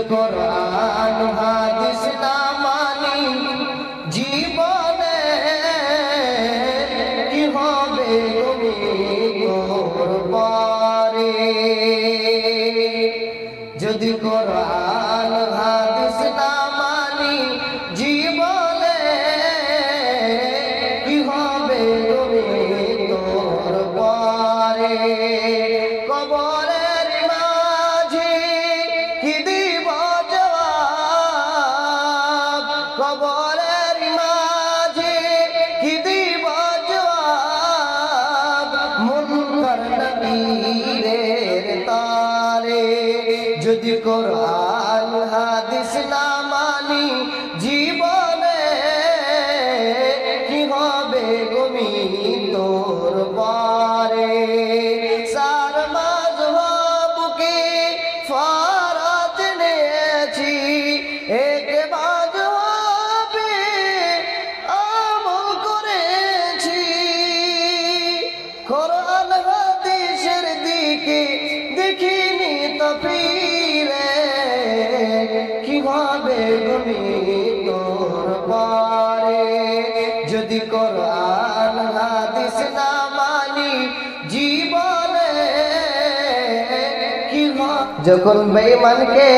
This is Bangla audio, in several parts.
কোরআন হাদিস না মানি জীবনে কি হবে তোর পরে যদি কোরআন হাদিস না মানি জীবনে কি হবে তোর পরে কবরের মাঝে কি দিব জবাব কবরের মাঝে কি দিব জবাব মুনকার নবীরের তারে যদি কোরআন হাদিস না মানি জীবনে কি হবে তোর পরে সার মাযহাবকে ফরজ নিয়েছি এক মাযহাবে আমল করেছি কোরআন হাদিসের দিকে দেখিনি তো ফিরে কি হবে তোর পরে যদি কোরআন হাদিস না মানি জীবনে কি যখন বেঈমানকে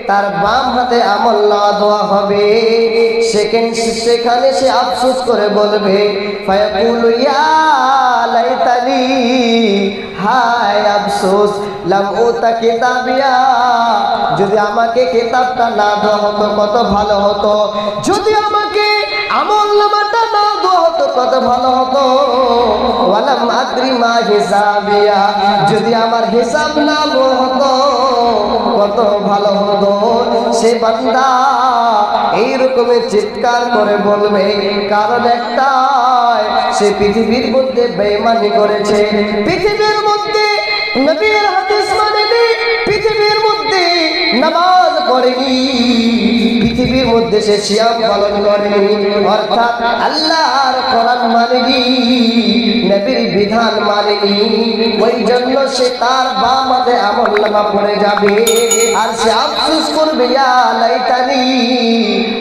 তার বাম হাতে আমল না দেওয়া হবে সেখানে সে আফসোস করে বলবে ফায়াকুলু ইয়া লাইতানি হায় আফসোস লাম উতা কিতাবিয়া যদি আমাকে কিতাবটা না দেওয়া হতো কত ভালো হতো যদি আমাকে আমলনামাটা না দেওয়া হতো কত ভালো হতো ওয়ালাম আদরি মা হিসাবিয়া যদি আমার হিসাব না হতো কত ভালো হতো সে বান্দা এই রকমের চিৎকার করে বলবে কারণ একটাই সে পৃথিবীর মধ্যে বেঈমানি করেছে পৃথিবীর মধ্যে নবীর হাদিস মানেনি পৃথিবীর মধ্যে নামাজ পড়েনি পৃথিবীর মধ্যে সে সিয়াম পালন করেনি অর্থাৎ আল্লাহর কোরআন মানেনি নবীর বিধান মানেনি ওই জন্য সে তার বাম হাতে আমলনামা পড়ে যাবে আর সে আফসোস করবে ইয়া লাইতানি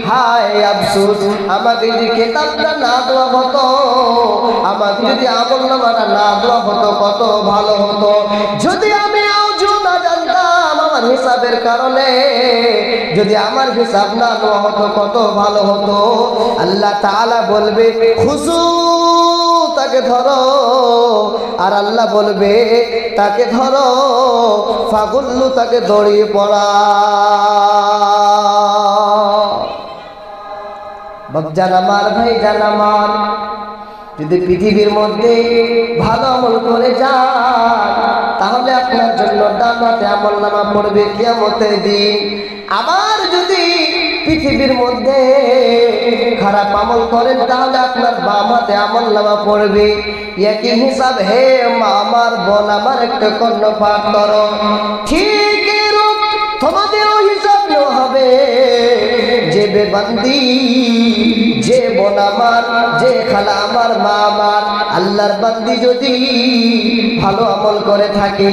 হায় আফসোস আমাকে যদি কিতাবটা না দেওয়া হতো আমাকে যদি আমলনামাটা না দেওয়া হতো কত ভালো হতো যদি আমি আজও না জানতাম আমার হিসাবের কারণে যদি আমার হিসাব না নেওয়া হতো কত ভালো হতো আল্লাহ তাআলা বলবে খুশু তাকে ধরো আর আল্লাহ বলবে তাকে ধরো ফাগুল্লু তাকে দড়িয়ে পড়া বাপজান আমার ভাই জান আমার যদি পৃথিবীর মধ্যে ভালো আমল করে যান তাহলে আপনার জন্য ডান হাতে আমলনামা পড়বে কিয়ামতের দিন আবার যদি পৃথিবীর মধ্যে খারাপ আমল করেন তাহলে আপনার বাম হাতে আমলনামা পড়বে একই হিসাব হে মা আমার বোন আমার একটা কর্ণপাত করো ঠিক এরূপ তোমাদেরও হিসাব নেওয়া হবে যে বেবান্দি যে বোন আমার যে খালা আমার মা আমার আল্লাহর বান্দি যদি ভালো আমল করে থাকে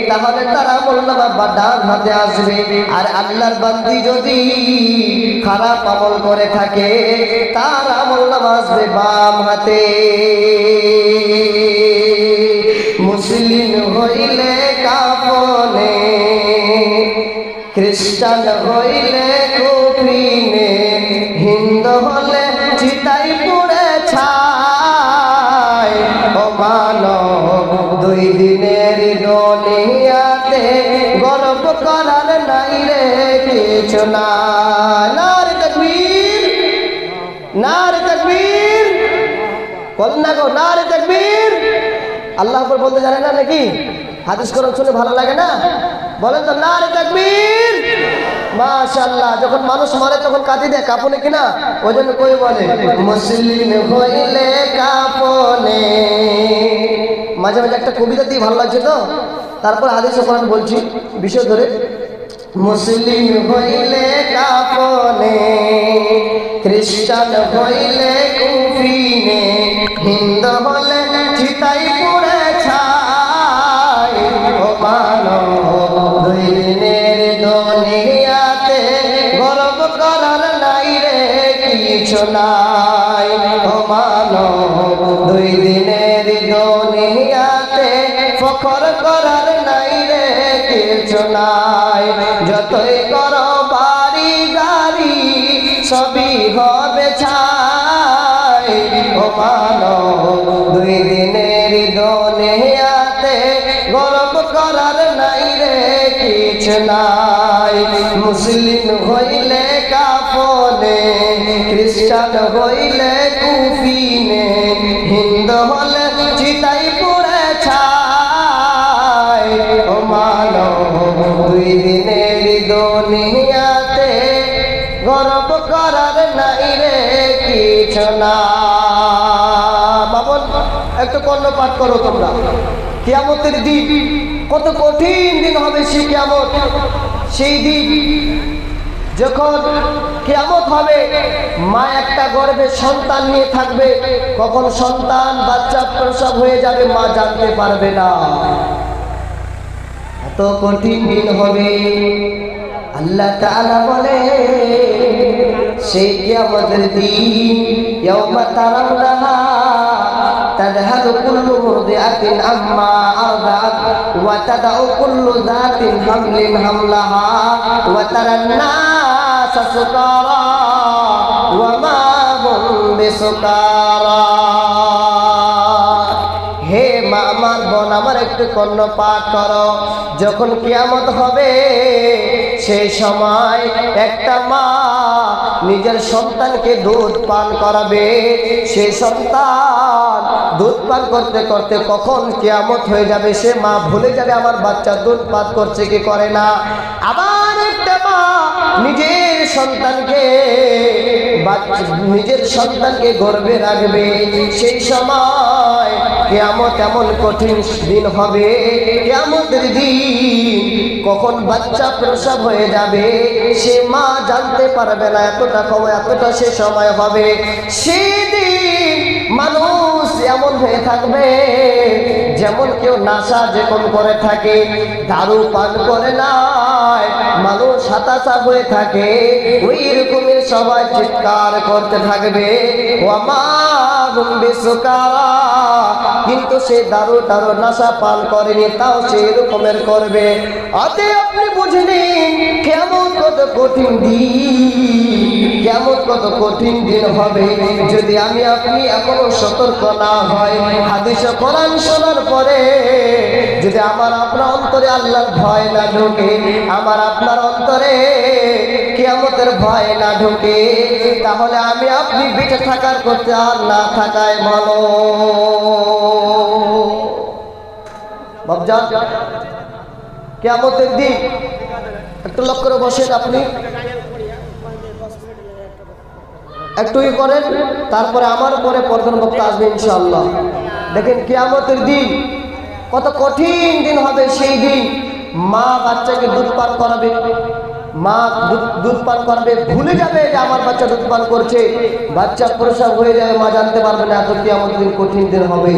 তাহলে তার আমলনামা ডান হাতে আসবে আর আল্লাহর বান্দি যদি খারাপ আমল করে থাকে তার আমলনামা আসবে বাম হাতে মুসলিম হইলে কাফনে খ্রিস্টান হইলে কফিনে হিন্দু হলে চিতাই পুড়ে ছাই ও মানব দুই দিনের দুনিয়াতে গর্ব করার নাই রে কিছু না নারে তাকবীর নারে তাকবীর বলেন না গো নারে তাকবীর আল্লাহ আকবার বলতে জানে না নাকি হাদিস কোরআন শুনে ভালো লাগে না বলেন তো নারে তাকবীর মাশাআল্লাহ যখন মানুষ মরে তখন কাঁদি দেয় কাঁপনে কিনা ওই জন্য কই বলে মুসলিম হইলে কাঁপনে মাঝে মাঝে একটা কবিতা দিয়ে ভালো লাগছে তো তারপর হাদিস কোরআন বলছি বিষয় ধরে মুসলিম হইলে কাঁপনে খ্রিস্টান হইলে কুফিনে হিন্দু হলে চিতাই পুড়ে ছাই ও মানব দুই দিনের দুই দিনের দুনিয়াতে ফখর করার নাই রে কিছু নাই। যতই করো বাড়ি গাড়ি সবই হবে ছাই। ও মানব দুই দিনের দুনিয়াতে গর্ব করার নাই রে কিছু নাই। মুসলিম হইলে কাফনে, খ্রিস্টান হইলে কুফিনে, হিন্দু হলে চিতাই পুড়ে ছাই। ও মানব দুই দিনের দুনিয়াতে গর্ব করার নাই রে কিছু না। বাবন একটু কর্ণপাঠ করো তোমরা। কিয়ামতের দিন কত কঠিন দিন হবে সেই কিয়ামত। সেই দিন যখন কিয়ামত হবে, মা একটা গর্ভে সন্তান নিয়ে থাকবে, কখন সন্তান বাচ্চা প্রসব হয়ে যাবে মা জানতে পারবে না। এত কঠিন দিন হবে। আল্লাহ তাআলা বলে সেই কিয়ামতের দিন ইয়াউমা তারাউনাহা তাযহালু কুল্লু মুরদিআতিন আম্মা আরদাআত ওয়া তাদাউ কুল্লু যাতিন হামলিন হামলাহা ওয়া তারান নাসা সুকারা ওয়া মা হুম বিসুকারা। হে মা আমার বোন আমার একটু কর্ণপাঠ করো। যখন কিয়ামত হবে সেই সময় একটা মা নিজের সন্তানকে দুধ পান করাবে। সেই সন্তান দুধ পান করতে করতে কখন কিয়ামত হয়ে যাবে সে মা ভুলে যাবে আমার বাচ্চা দুধ পান করছে কি করে না। আবার একটা মা নিজের সন্তানকে গর্ভে রাখবে। সেই সময় কিয়ামত এমন কঠিন দিন হবে, কিয়ামতের দিন কখন বাচ্চা প্রসব হয়ে যাবে সে মা জানতে পারবে না। এতটা সে সময় হবে। সেদিন মানুষ এমন হয়ে থাকবে যেমন কেউ নাশা যেমন করে থাকে, দারু পান করে নাই, মানুষ হতাশা হয়ে থাকে, ওই রকমের সবাই চিৎকার করতে থাকবে ওয়া মা হুম বিসুকারা। কিন্তু সে দারু নাশা পান করেনি, তাও সে এরকমের করবে। অতএব আপনি বুঝে নিন কিয়ামত কত কঠিন দিন, কিয়ামত কত কঠিন দিন হবে যদি আমি আপনি এখনো সতর্ক না হয়। হাদিস ও কোরআন শোনার পরে যদি আমার আপনার অন্তরে আল্লাহর ভয় না ঢোকে, আমার আপনার অন্তরে কিয়ামতের ভয় না ঢোকে, তাহলে আমি আপনি বেঁচে থাকার করতে আর না থাকায় ভালো। বাপজান কিয়ামতের দিন একটু লক্ষ্য করে বসেন, আপনি একটু করেন, তারপরে আমার পরে প্রধান বক্তা আসবে ইনশাআল্লাহ। দেখেন কিয়ামতের দিন কত কঠিন দিন হবে। সেই দিন মা বাচ্চাকে দুধ পান করাবে, মা দুধ পান করবে, ভুলে যাবে যে আমার বাচ্চা দুধ পান করছে, বাচ্চা প্রসব হয়ে যাবে, মা জানতে পারবে না। এত কিয়ামতের দিন কঠিন দিন হবে।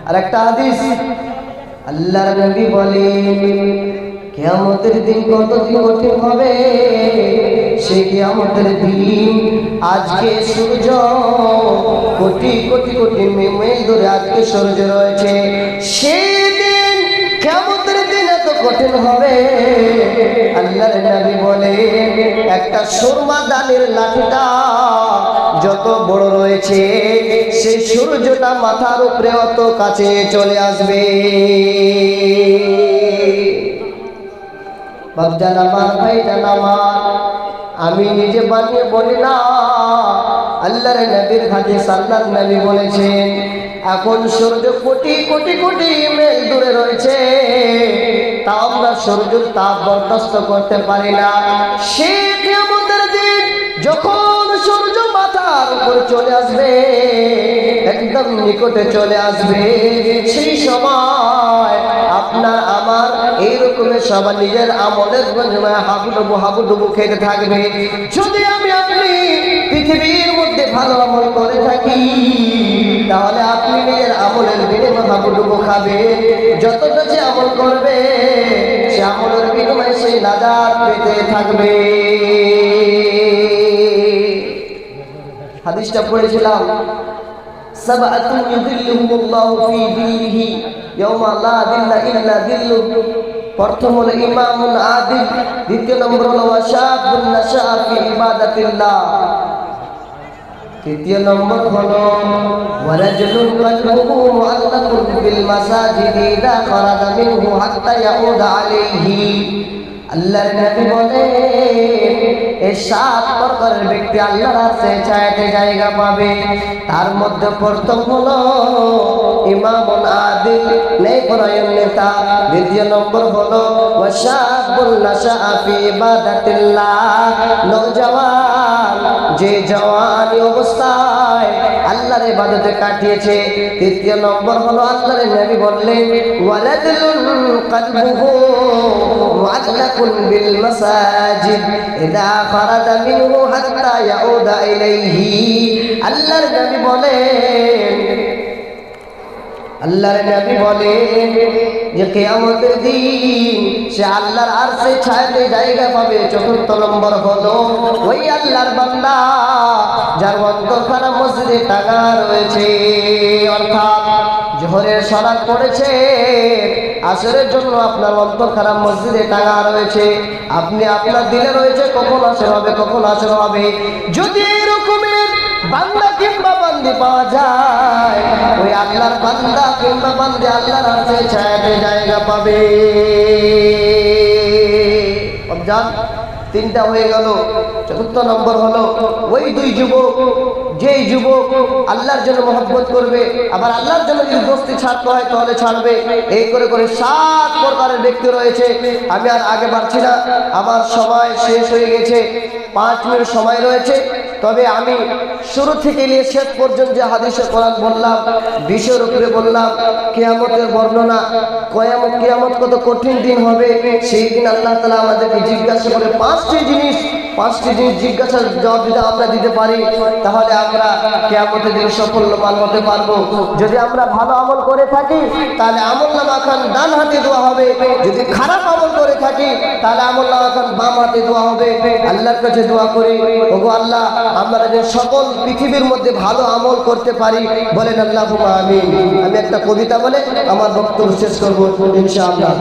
আর একটা হাদিস আল্লাহর নবী বলেন কিয়ামতের দিন কত কঠিন হবে। সেই কিয়ামতের দিন আজকে সূর্য কোটি কোটি কোটি মাইল দূরে আজকে সূর্য রয়েছে। সেই দিন কিয়ামতের দিন এত কঠিন হবে। আল্লাহর নবী বলেন একটা সুরমা দানের লাঠিটা যত বড় রয়েছে সেই সূর্যটা মাথার উপরে অত কাছে চলে আসবে। বাপজান আমার, ভাইজান আমার, আমি নিজে বানিয়ে বলি না, আল্লাহর নবীর হাদিস। আল্লাহর নবী বলেছেন এখন সূর্য কোটি কোটি কোটি মাইল দূরে রয়েছে, তাও আমরা সূর্যের তাপ বরদাস্ত করতে পারি না। সেই কিয়ামতের দিন যখন সূর্য মাথার উপর চলে আসবে, একদম নিকটে চলে আসবে, সেই সময় আপনার আমার এইরকমের সবার নিজের আমলের হাবুডুবু খেতে থাকবে। যদি আমি আপনি পৃথিবীর মধ্যে ভালো আমল করে থাকি, তাহলে আপনি নিজের আমলের বিনিময়ে হাবুডুবু খাবে। যত বেশি আমল করবে সে আমলের বিনিময়ে সে নাজাত পেতে থাকবে। হাদিসটা পড়েছিলাম সাবআতুন ইউযিল্লুহুমুল্লাহু ফি যিল্লিহি ইয়াওমা লা যিল্লা ইল্লা যিল্লুহু। প্রথম হলো ইমামুন আদিল, দ্বিতীয় নম্বর হলো ওয়াশাবুন নাশাআ ফি ইবাদাতিল্লাহ, তৃতীয় নম্বর হলো ওয়ারাজুলুন কলবুহু মুআল্লাকুন বিল মাসাজিদি ইযা খারাজা মিনহু হাত্তা ইয়াউদা আলাইহি। আল্লাহর নবী বলেন এই 7 প্রকারের ব্যক্তি আল্লাহর কাছে চাইতে জায়গা পাবে। তার মধ্যে প্রথম হলো ইমামুন আদিল, নেকপরায়ণ নেতা। দ্বিতীয় নম্বর হলো ওয়াশাবুন নাশাআ ফি ইবাদাতিল্লাহ, নওজওয়ান যে জওয়ানি অবস্থায় আল্লাহর ইবাদতে কাটিয়েছে। তৃতীয় নম্বর হলো আল্লাহর নবী বললেন ওয়ালাদুন কলবুহু মুআল্লাকুন বিল মাসাজিদ ইযা খারাজা মিনহু হাত্তা ইয়াউদা ইলাইহি। আল্লাহর নবী বলেন যে কিয়ামতের দিন সে আল্লাহর আরশে ছায়াতে জায়গা পাবে। চতুর্থ নম্বর হলো ওই আল্লাহর বান্দা যার অন্তরখানা মসজিদে টাঙা রয়েছে, অর্থাৎ জোহরের সালাত পড়েছে, আসরের জন্য আপনার অন্তরখানা মসজিদে টাঙা রয়েছে, আপনি আপনার দিলে রয়েছে কখন আসর হবে, কখন আসর হবে। যদি এরকমের বান্দা কিংবা বান্দি পাওয়া যায়, ওই আল্লাহর বান্দা কিংবা বান্দি আল্লাহর আরশে ছায়াতে জায়গা পাবে। তিনটা হয়ে গেল। চতুর্থ নম্বর হলো ওই দুই যুবক, যেই যুবক আল্লাহর জন্য মহব্বত করবে, আবার আল্লাহর জন্য যদি দোস্তি ছাড়তে হয় তাহলে ছাড়বে। এই করে করে 7 প্রকারের ব্যক্তি রয়েছে। আমি আর আগে বাড়ছি না, আমার সময় শেষ হয়ে গেছে। 5 মিনিট সময় রয়েছে। তবে আমি শুরু থেকে নিয়ে শেষ পর্যন্ত যে হাদিসে কোরআন বললাম, বিষয়ের উপরে বললাম, কিয়ামতের বর্ণনা, কিয়ামত কত কঠিন দিন হবে, সেই দিন আল্লাহ তাআলা আমাদেরকে জিজ্ঞাসা করে 5টি জিনিস জিজ্ঞাসার জবাব যদি আমরা দিতে পারি, তাহলে আমরা কিয়ামতের দিন সফলমান হতে পারবো। যদি আমরা ভালো আমল করে থাকি তাহলে আমলনামা খান ডান হাতে দেওয়া হবে, যদি খারাপ আমল করে থাকি তাহলে আমলনামা খান বাম হাতে দেওয়া হবে। আল্লাহর কাছে দোয়া করি, ওগো আল্লাহ, আমরা যে সকল পৃথিবীর মধ্যে ভালো আমল করতে পারি, বলেন আল্লাহুম্মা আমিন। আমি একটা কবিতা বলে আমার বক্তব্য শেষ করবো ইনশাআল্লাহ।